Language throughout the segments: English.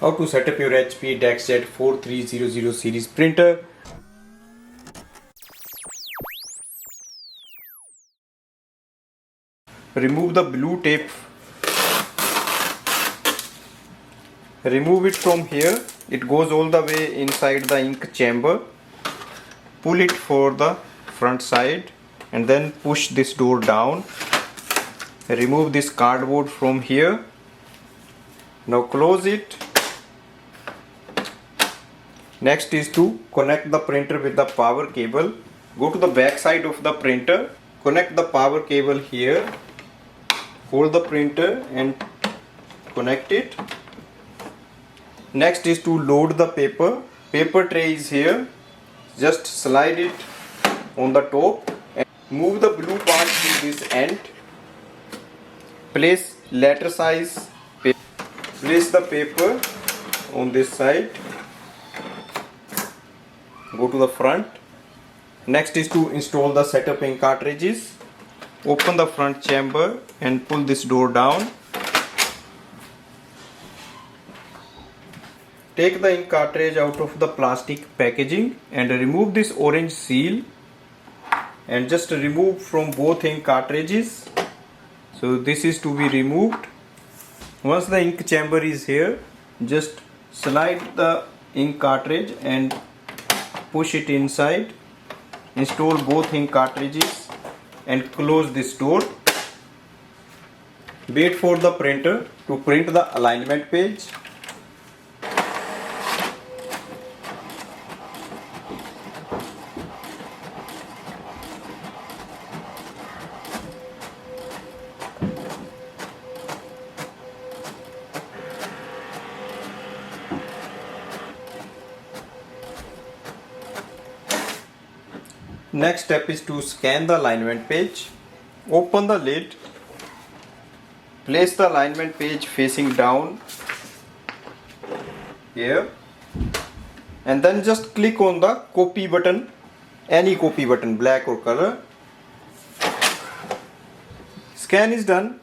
How to set up your HP DeskJet 4300 series printer. Remove the blue tape. Remove it from here. It goes all the way inside the ink chamber. Pull it for the front side and then push this door down. Remove this cardboard from here. Now close it. Next is to connect the printer with the power cable. Go to the back side of the printer. Connect the power cable here. Hold the printer and connect it. Next is to load the paper. Paper tray is here. Just slide it on the top and move the blue part to this end. Place letter size paper. Place the paper on this side. Go to the front. Next is to install the setup ink cartridges. Open the front chamber and pull this door down. Take the ink cartridge out of the plastic packaging and remove this orange seal and just remove from both ink cartridges. So this is to be removed. Once the ink chamber is here, just slide the ink cartridge and push it inside. Install both ink cartridges and close this door. Wait for the printer to print the alignment page. Next step is to scan the alignment page. Open the lid. Place the alignment page facing down here and then just click on the copy button, any copy button, black or color. Scan is done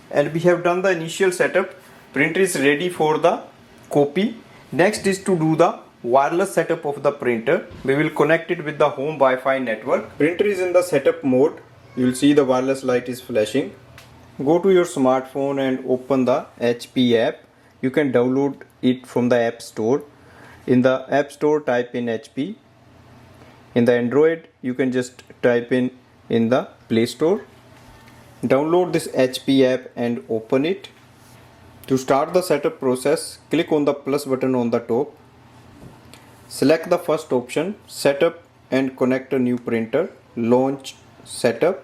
and we have done the initial setup. Printer is ready for the copy. Next is to do the wireless setup of the printer. We will connect it with the home Wi-Fi network. Printer is in the setup mode. You will see the wireless light is flashing. Go to your smartphone and open the HP app. You can download it from the App Store. In the App Store, type in HP. In the Android, you can just type in the Play Store. Download this HP app and open it. To start the setup process, click on the plus button on the top. Select the first option, setup and connect a new printer. Launch setup.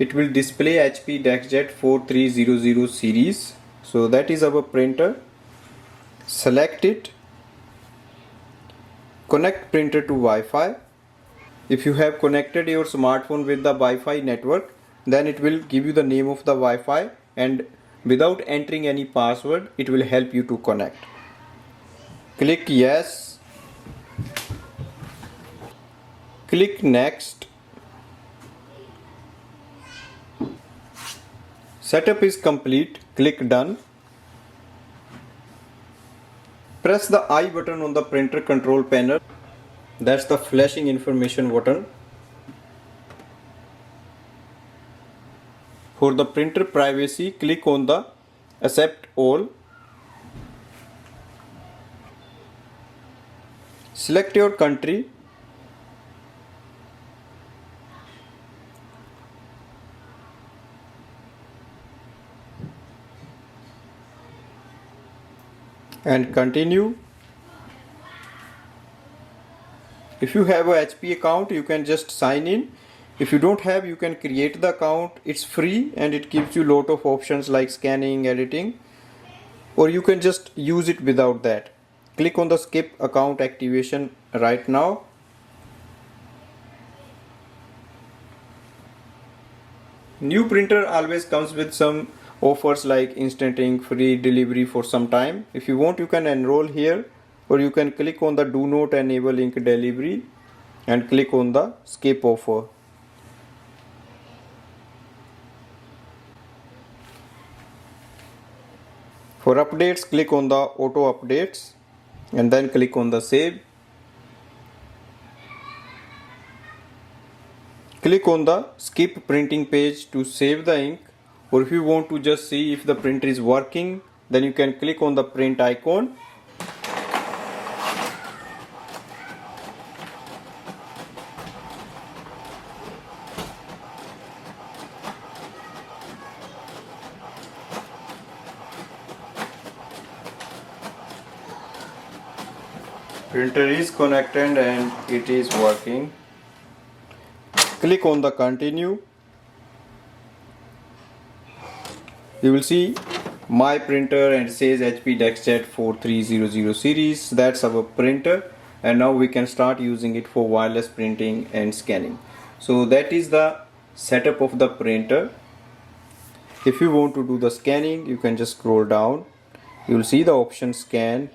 It will display HP DeskJet 4300 series. So that is our printer. Select it. Connect printer to Wi-Fi. If you have connected your smartphone with the Wi-Fi network, then it will give you the name of the Wi-Fi and without entering any password, it will help you to connect. Click yes. Click next. Setup is complete. Click done. Press the I button on the printer control panel. That's the flashing information button. For the printer privacy, click on the accept all. Select your country. And continue. If you have a HP account, you can just sign in. If you don't have, you can create the account. It's free and it gives you lot of options like scanning, editing, or you can just use it without that. Click on the skip account activation right now. New printer always comes with some offers like instant ink, free delivery for some time. If you want, you can enroll here, or you can click on the do not enable ink delivery and click on the skip offer. For updates, click on the auto updates and then click on the save. Click on the skip printing page to save the ink, or if you want to just see if the printer is working, then you can click on the print icon. Printer is connected and it is working. Click on the continue. You will see my printer and it says HP DeskJet 4300 series. That's our printer, and now we can start using it for wireless printing and scanning. So that is the setup of the printer. If you want to do the scanning, you can just scroll down. You will see the option scan.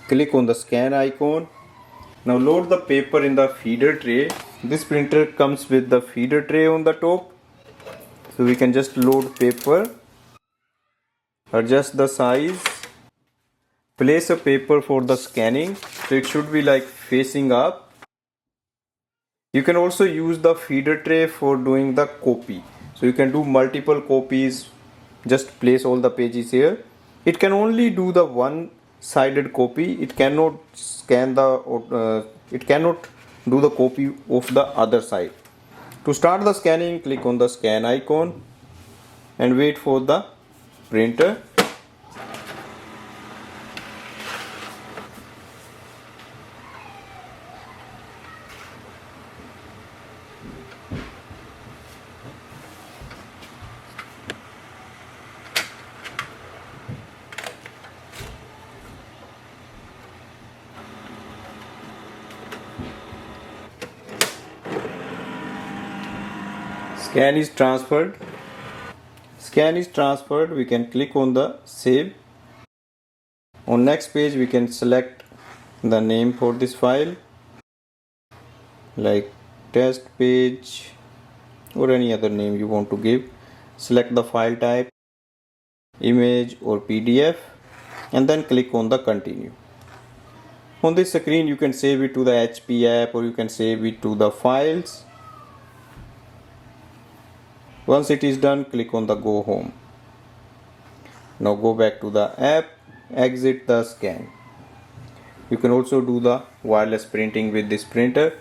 Click on the scan icon. Now load the paper in the feeder tray. This printer comes with the feeder tray on the top. So we can just load paper. Adjust the size. Place a paper for the scanning. So it should be like facing up. You can also use the feeder tray for doing the copy. So you can do multiple copies. Just place all the pages here. It can only do the one-sided copy. It cannot scan the. It cannot do the copy of the other side. To start the scanning, click on the scan icon and wait for the printer. Scan is transferred. Scan is transferred. We can click on the save. On next page we can select the name for this file, like test page or any other name you want to give. Select the file type, image or PDF, and then click on the continue. On this screen you can save it to the HP app or you can save it to the files. Once it is done, click on the go home. Now go back to the app, exit the scan. You can also do the wireless printing with this printer.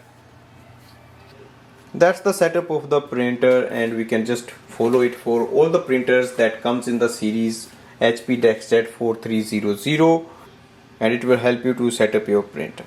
That's the setup of the printer, and we can just follow it for all the printers that comes in the series HP DeskJet 4300, and it will help you to set up your printer.